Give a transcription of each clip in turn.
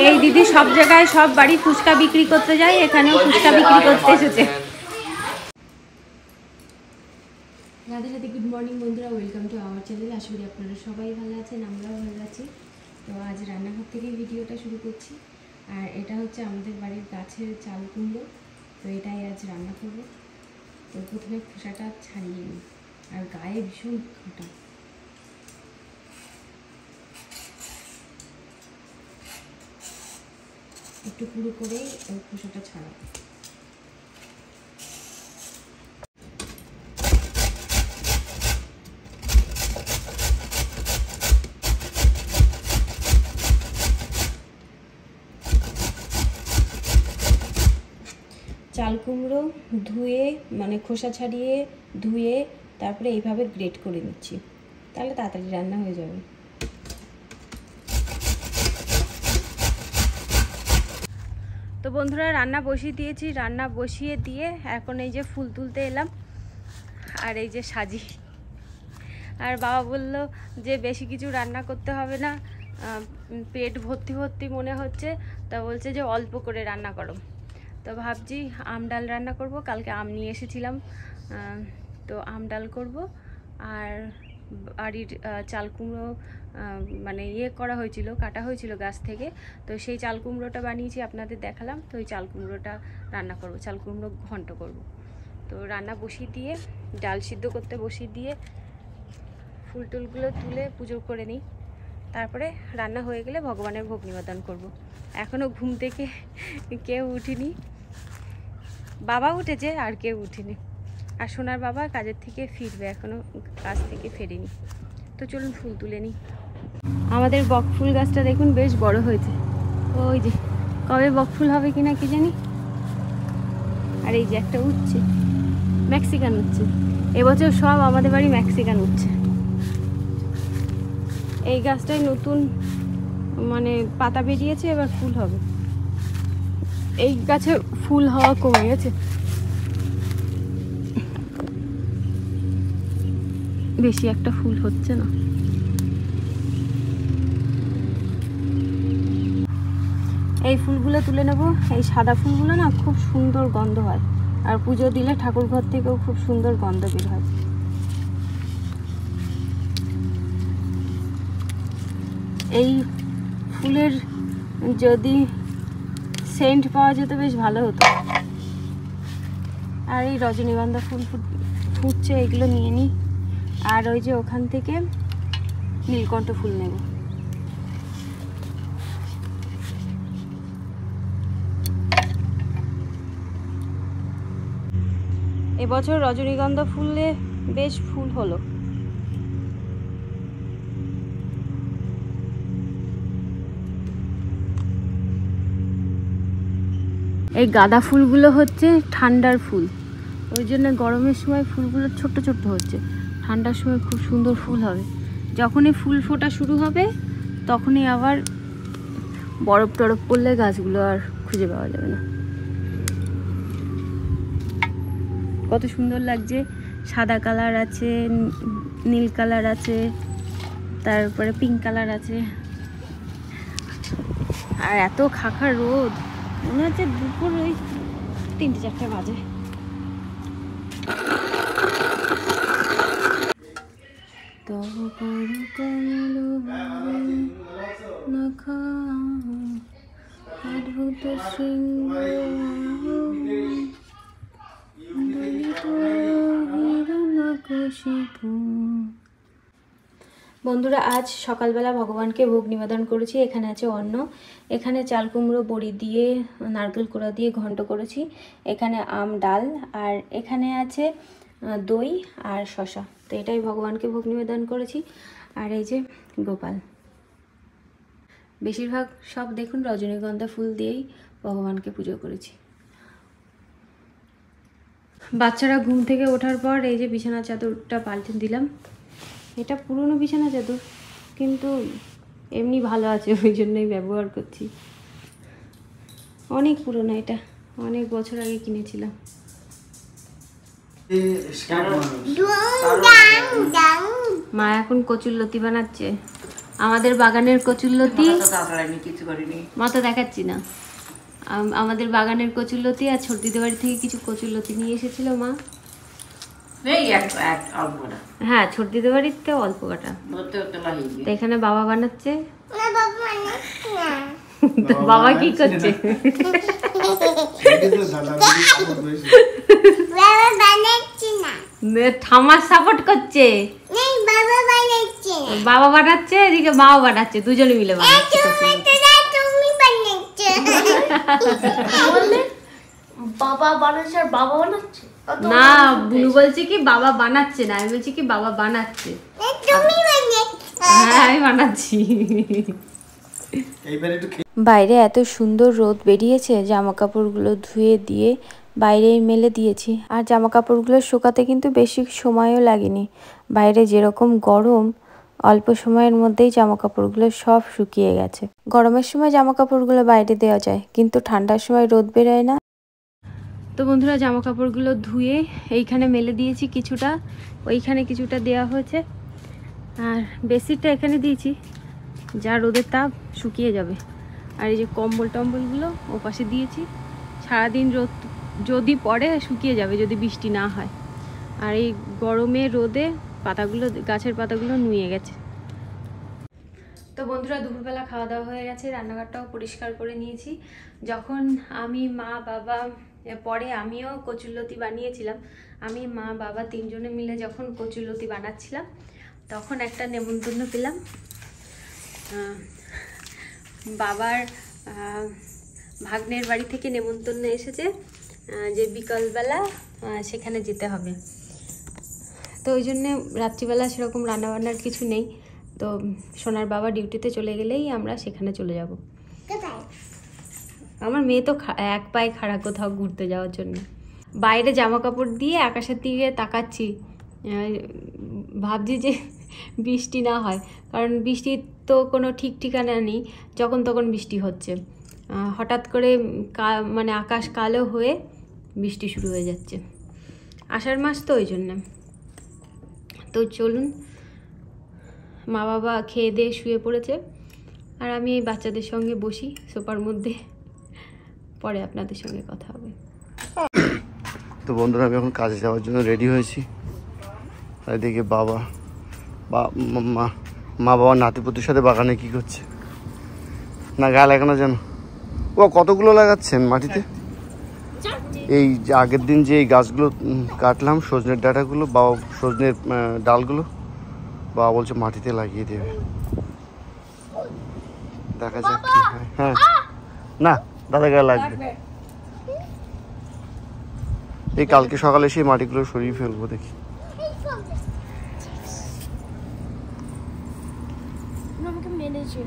এই দিদি সব জায়গায় সব বাড়ি ফুচকা বিক্রি করতে যায়, এখানেও ফুচকা বিক্রি করতে এসেছে। রাধে রাধে, গুড মর্নিং বন্ধুরা, ওয়েলকাম টু আওয়ার চ্যানেল। আশা করি আপনারা সবাই ভালো আছেন, আমরাও ভালো আছি। তো আজ রান্নাঘর থেকে ভিডিওটা শুরু করছি। আর এটা হচ্ছে আমাদের বাড়ির গাছের চাল কুমড়ো, তো এটাই আজ রান্না করব। তো প্রথমে খোসাটা ছাড়িয়ে নিই, আর গায়ে ভীষণ কাঁটা। একটু পুরো করে খোসাটা ছাড়াবো। চাল কুমড়ো ধুয়ে মানে খোসা ছাড়িয়ে ধুয়ে তারপরে এইভাবে গ্রেট করে নিচ্ছি, তাহলে তাড়াতাড়ি রান্না হয়ে যাবে। তো বন্ধুরা, রান্না বসিয়ে দিয়েছি। রান্না বসিয়ে দিয়ে এখন এই যে ফুল তুলতে এলাম, আর এই যে সাজি। আর বাবা বলল যে বেশি কিছু রান্না করতে হবে না, পেট ভর্তি ভর্তি মনে হচ্ছে, তা বলছে যে অল্প করে রান্না করো। তো ভাবছি আম ডাল রান্না করব, কালকে আম নিয়ে এসেছিলাম, তো আম ডাল করব। আর বাড়ির চাল কুমড়ো মানে করা হয়েছিল, কাটা হয়েছিল গাছ থেকে, তো সেই চাল কুমড়োটা বানিয়েছি, আপনাদের দেখালাম। তো ওই চাল কুমড়োটা রান্না করব, চাল কুমড়ো ঘন্ট করব। তো রান্না বসিয়ে দিয়ে, ডাল সিদ্ধ করতে বসিয়ে দিয়ে ফুল টুলগুলো তুলে পুজো করে নিই, তারপরে রান্না হয়ে গেলে ভগবানের ভোগ নিবেদন করব। এখনও ঘুম থেকে কেউ উঠিনি, বাবা উঠেছে আর কেউ উঠেনি। আর সোনার বাবা কাজের থেকে ফিরবে, এখনও কাজ থেকে ফেরেনি। তো চলুন ফুল তুলে নিই। আমাদের বকফুল গাছটা দেখুন বেশ বড় হয়েছে, ওই যে কবে বকফুল হবে কিনা কি জানি। আর এই যে একটা উঠছে, মেক্সিকান উঠছে। এবছর সব আমাদের বাড়ি মেক্সিকান উঠছে। এই গাছটায় নতুন মানে পাতা বেরিয়েছে, এবার ফুল হবে। এই গাছে ফুল হওয়া কমে গেছে, বেশি একটা ফুল হচ্ছে না। এই ফুলগুলো তুলে নেব। এই সাদা ফুলগুলো না খুব সুন্দর গন্ধ হয়, আর পুজো দিলে ঠাকুর ঘর থেকেও খুব সুন্দর গন্ধ বের হয়। এই ফুলের যদি সেন্ট পাওয়া যেত বেশ ভালো হতো। আর এই রজনীগন্ধা ফুল ফুটছে, এগুলো নিয়ে নিই। আর ওই যে ওখান থেকে নীলকণ্ঠ ফুল নেব। এবছর রজনীগন্ধা ফুলে বেশ ফুল হলো। এই গাঁদা ফুলগুলো হচ্ছে ঠান্ডার ফুল, ওই জন্য গরমের সময় ফুলগুলো ছোট্ট ছোট্ট হচ্ছে, ঠান্ডার সময় খুব সুন্দর ফুল হবে। যখনই ফুল ফোটা শুরু হবে তখনই আবার বরফ টরফ পড়লে গাছগুলো আর খুঁজে পাওয়া যাবে না। কত সুন্দর লাগছে, সাদা কালার আছে, নীল কালার আছে, তারপরে পিঙ্ক কালার আছে। আর এত খাখা রোদ, মনে হচ্ছে দুপুর ওই 3-4 বাজে। অদ্ভুত সিংহ বন্ধুরা, আজ সকালবেলা ভগবানকে ভোগ নিবেদন করেছি। এখানে আছে অন্ন, এখানে চাল কুমড়ো বড়ি দিয়ে নারকেল কোড়া দিয়ে ঘন্ট করেছি, এখানে আম ডাল, আর এখানে আছে দই আর শসা। তো এটাই ভগবানকে ভোগ নিবেদন করেছি। আর এই যে গোপাল, বেশিরভাগ সব দেখুন রজনীগন্ধা ফুল দিয়েই ভগবানকে পুজো করেছি। বাচ্চারা ঘুম থেকে ওঠার পর এই যে বিছানা চাদরটা পাল্টে দিলাম। এটা পুরনো বিছানা চাদর, কিন্তু এমনি ভালো আছে, ওই জন্যই ব্যবহার করছি। অনেক পুরনো, এটা অনেক বছর আগে কিনেছিলাম। মা এখন কচুর লতি বানাচ্ছে। আমাদের বাগানের কচুরলতি, মাথা দেখাচ্ছি না, আমাদের বাগানের কচুরলতি আর ছোট দিদির বাড়ি থেকে কিছু কচুরলতি নিয়ে এসেছিল মা। হ্যাঁ, ছোট দিদির বাড়িতে অল্প কাটা। তো এখানে বাবা বানাচ্ছে। বাবা কি করছে? ঠামার সাপোর্ট করছে। বাবা বানাচ্ছে, এদিকে মাও বানাচ্ছে, দুজনে মিলে বানাচ্ছে। বাবা বানাচ্ছে আর বাবা বানাচ্ছে না, বুনু বলছে কি বাবা বানাচ্ছে না, আমি বলছি কি বাবা বানাচ্ছে। হ্যাঁ, আমি বানাচ্ছি। বাইরে এত সুন্দর রোদ বেরিয়েছে, জামা কাপড়গুলো ধুয়ে দিয়ে বাইরে মেলে দিয়েছি। আর জামা কাপড়গুলো শুকাতে কিন্তু বেশি সময়ও লাগেনি। বাইরে যেরকম গরম, অল্প সময়ের মধ্যেই জামা কাপড়গুলো সব শুকিয়ে গেছে। গরমের সময় জামা কাপড়গুলো বাইরে দেওয়া যায়, কিন্তু ঠান্ডার সময় রোদ বেরোয় না। তো বন্ধুরা, জামা কাপড়গুলো ধুয়ে এইখানে মেলে দিয়েছি, কিছুটা ওইখানে কিছুটা দেওয়া হয়েছে, আর বেশিটা এখানে দিয়েছি, যা রোদের তাপ শুকিয়ে যাবে। আর এই যে কম্বল টম্বলগুলো ও পাশে দিয়েছি, সারাদিন রোদ যদি পড়ে শুকিয়ে যাবে যদি বৃষ্টি না হয়। আর এই গরমে রোদে পাতাগুলো, গাছের পাতাগুলো নুয়ে গেছে। তো বন্ধুরা, দুপুরবেলা খাওয়া দাওয়া হয়ে গেছে, রান্নাঘরটাও পরিষ্কার করে নিয়েছি। যখন আমি, মা, বাবা, পরে আমিও কচুরলতি বানিয়েছিলাম, আমি, মা, বাবা তিনজনে মিলে যখন কচুরলতি বানাচ্ছিলাম, তখন একটা নেমন্তন্ন পেলাম। বাবার ভাগ্নের বাড়ি থেকে নেমন্তন্ন এসেছে যে বিকালবেলা সেখানে যেতে হবে। তো ওই জন্যে রাত্রিবেলা সেরকম রান্নাবান্নার কিছু নেই, তো সোনার বাবা ডিউটিতে চলে গেলেই আমরা সেখানে চলে যাব। আমার মেয়ে তো এক পায়ে খাড়া কোথাও ঘুরতে যাওয়ার জন্য। বাইরে জামা কাপড় দিয়ে আকাশের দিকে তাকাচ্ছি, ভাবছি যে বৃষ্টি না হয়, কারণ বৃষ্টির তো কোনো ঠিক ঠিকানা নেই, যখন তখন বৃষ্টি হচ্ছে। হঠাৎ করে মানে আকাশ কালো হয়ে বৃষ্টি শুরু হয়ে যাচ্ছে। আষাঢ় মাস তো ওই জন্য। তো চলুন, মা বাবা খেয়ে দিয়ে শুয়ে পড়েছে, আর আমি এই বাচ্চাদের সঙ্গে বসি সোফার মধ্যে, পরে আপনাদের সঙ্গে কথা হবে। তো বন্ধুরা, আমি এখন কাজে যাওয়ার জন্য রেডি হয়েছি। আর এদিকে বাবা মা বাবা নাতিপুতির সাথে বাগানে কি করছে না, গায়ে লাগানো যেন। ও কতগুলো লাগাচ্ছেন মাটিতে? এই যে আগের দিন যে এই গাছগুলো কাটলাম, সজনের ডাঁটাগুলো, বাবা সজনের ডালগুলো, বাবা বলছে মাটিতে লাগিয়ে দেবে। দেখা যাক কি হয়। হ্যাঁ, না দাদা গায়ে লাগবে। এই কালকে সকালে সেই মাটিগুলো সরিয়ে ফেলবো, দেখি।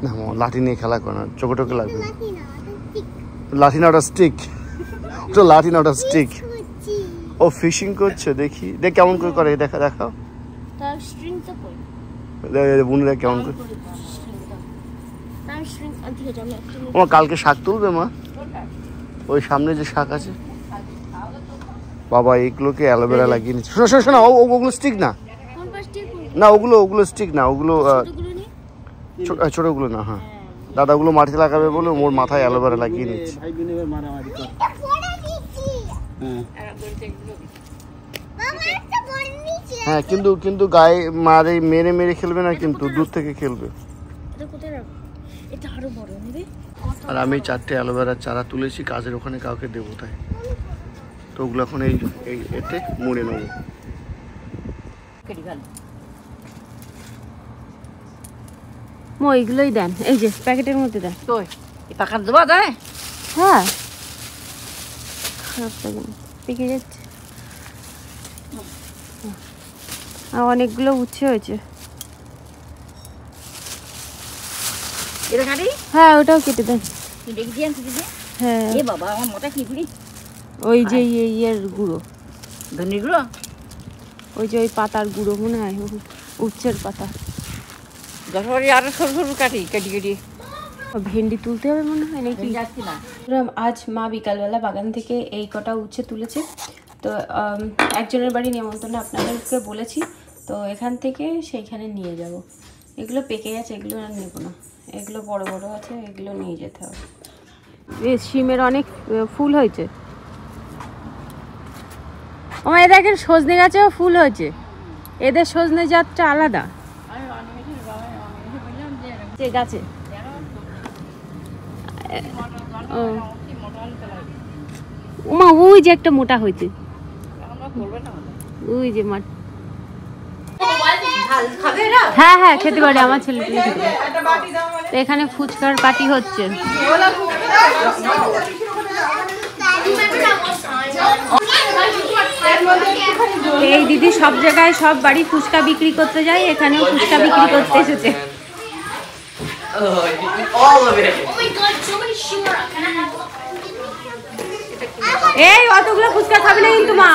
না, লাঠি নিয়ে খেলা করে না, চোখে টোকে লাগবে। লাঠি না, ওটা স্টিক। তো লাঠি না, ওটা স্টিক। ও ফিশিং করছে, দেখি দেখ কেমন করে করে, দেখা দেখাও বুনরা কেমন করে। আমার কালকে শাক তুলবে মা, ওই সামনে যে শাক আছে। বাবা এইগুলোকে অ্যালোভেরা লাগিয়ে নিচ্ছে। শোনো শোনো, ওগুলো স্টিক না, না ওগুলো স্টিক না, ওগুলো ছোটগুলো না। হ্যাঁ, দাদাগুলো মাটিতে লাগাবে বলে ওর মাথায় অ্যালোভেরা লাগিয়ে নিচ্ছে। হ্যাঁ, কিন্তু গায়ে মেরে মেরে খেলবে না, কিন্তু দূর থেকে খেলবে। আর আমি 4টে অ্যালোভেরার চারা তুলেছি, কাজের ওখানে কাউকে দেবো তাই। তো ওগুলো এখন এই এতে মুড়ে নেবো। ওইগুলোই দেন, এই যে প্যাকেটের মধ্যে দেন। টাকা দেওয়া যায়? হ্যাঁ, খারাপ লাগে না, পেকে যাচ্ছে। আর অনেকগুলো উচ্ছে হয়েছে। এটা কাটি? হ্যাঁ, ওটাও কেটে দেন। হ্যাঁ, এ বাবা, আমার মোটা কি করি? ওই যে ইয়ের গুঁড়ো, ধনির গুঁড়ো, ওই যে ওই পাতার গুঁড়ো মনে হয়, উচ্ছের পাতা। যশোরে আরো সরু সরু কাটি কেটে কেটে। ভেন্ডি তুলতে হবে মনে হয় নাকি? যাচ্ছি না। আজ মা বিকালবেলা বাগান থেকে এই কটা উচ্ছে তুলেছে। তো একজনের বাড়ি নেমন্তন্ন আপনাদেরকে বলেছি, তো এখান থেকে সেইখানে নিয়ে যাব। এগুলো পেকে গেছে, এগুলো আর নেবো না, এগুলো বড় বড় আছে, এগুলো নিয়ে যেতে হবে। বেশ শিমের অনেক ফুল হয়েছে। আমার এ দেখেন সজনে গাছেও ফুল হয়েছে, এদের সজনে জাতটা আলাদা যে গাছে। ওমা ওই যে একটা মোটা হয়েছে, ওই যে মাঠ। হ্যাঁ হ্যাঁ খেতে পারে, আমার ছেলে খেতে পারে। তো এখানে ফুচকার পার্টি হচ্ছে। এই দিদি সব জায়গায় সব বাড়ি ফুচকা বিক্রি করতে যায়, এখানেও ফুচকা বিক্রি করতে এসেছে। এই অতগুলো ফুচকা খাবে না কিন্তু মা,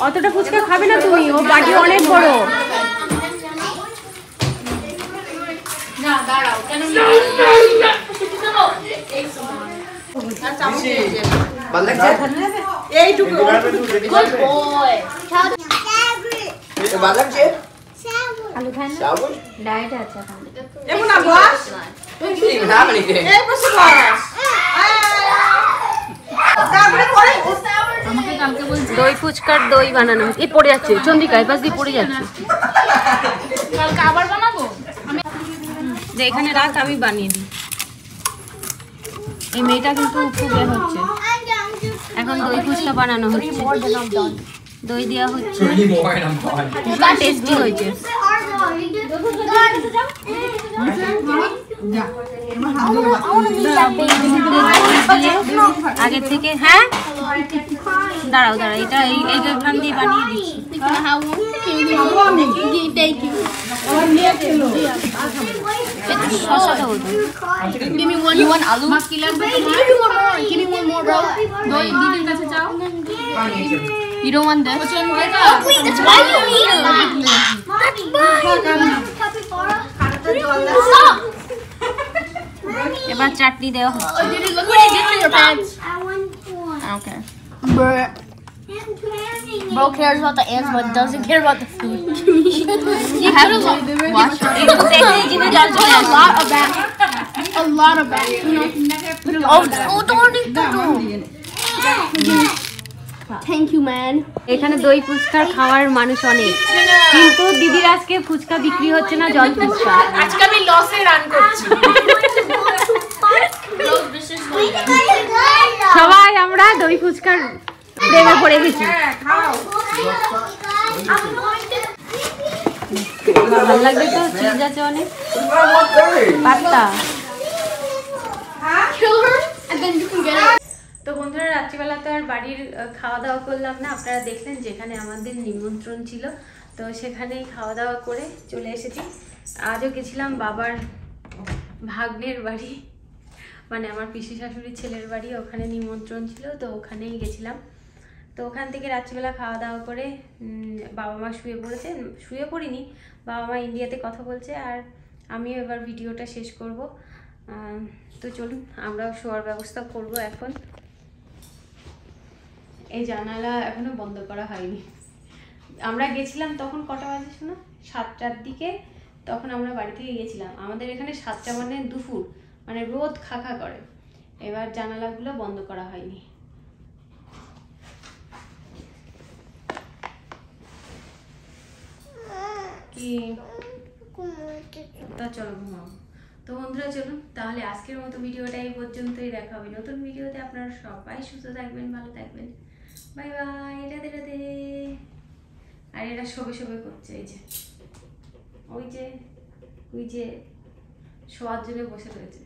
অতটা ফুচকা খাবে না তুমি, ও বাটি অনেক বড়। আলু খায় না, ডায়েট আছে দই ফুচকার দই বানানো এই পড়ে যাচ্ছে, চন্দ্রিকা এই পাশ দিয়ে পড়ে যাচ্ছে। আবার বানাবো এখানে রাখ, আমি বানিয়ে দিই। এই মেয়েটা কিন্তু খুব হচ্ছে, এখন দই ফুচকা বানানো হচ্ছে, দই দেওয়া হচ্ছে, টেস্টি হয়েছে। আগে থেকে হ্যাঁ দাঁড়াও দাঁড়াও, এটা এইখান দিয়ে বানিয়ে দিচ্ছি। শসা দেবো। You don't want this? Oh, wait, that's why you need it. That's why. এবার চাটনি দেওয়া হচ্ছে। Look what I did to your pants. I don't care. Bro cares about the ants but doesn't care about the food. You have to wash it. A lot of that. Thank you, man. এখানে দই ফুচকার খাওয়ার মানুষ অনেক, কিন্তু দিদির আজকে ফুচকা বিক্রি হচ্ছে না, জল ফুচকা। আজকে আমি লসে রান করছি। সবাই আমরা দই ফুচকার প্রেমে পড়ে গেছি। ভালো লাগবে তো, চিজ আছে অনেক, পাত্তা। তো বন্ধুরা রাত্রিবেলা তো আর বাড়ির খাওয়া দাওয়া করলাম না, আপনারা দেখলেন যেখানে আমাদের নিমন্ত্রণ ছিল, তো সেখানেই খাওয়া দাওয়া করে চলে এসেছি। আজও গেছিলাম বাবার ভাগ্নের বাড়ি, মানে আমার পিসি শাশুড়ির ছেলের বাড়ি, ওখানে নিমন্ত্রণ ছিল, তো ওখানেই গেছিলাম। তো ওখান থেকে রাত্রিবেলা খাওয়া দাওয়া করে বাবা মা শুয়ে পড়েছে, শুয়ে পড়িনি, বাবা মা ইন্ডিয়াতে কথা বলছে, আর আমিও এবার ভিডিওটা শেষ করব। তো চলুন আমরাও শোয়ার ব্যবস্থা করব এখন। এই জানালা এখনো বন্ধ করা হয়নি। আমরা গেছিলাম তখন কটা বাজে শোনা, 7টার দিকে, তখন আমরা বাড়ি থেকে গেছিলাম। আমাদের এখানে 7টা মানে দুপুর, মানে রোদ খাখা করে। এবার জানালাগুলো বন্ধ করা হয়নি। কি তা চলো ঘুমাও। তো বন্ধুরা চলুন তাহলে আজকের মতো ভিডিওটা এই পর্যন্তই, দেখা হবে নতুন ভিডিওতে। আপনারা সবাই সুস্থ থাকবেন, ভালো থাকবেন, বাই বাই, রাধে রাধে। আর এরা শোবে শোবে করছে, এই যে ওই যে শোয়ার জন্য বসে রয়েছে।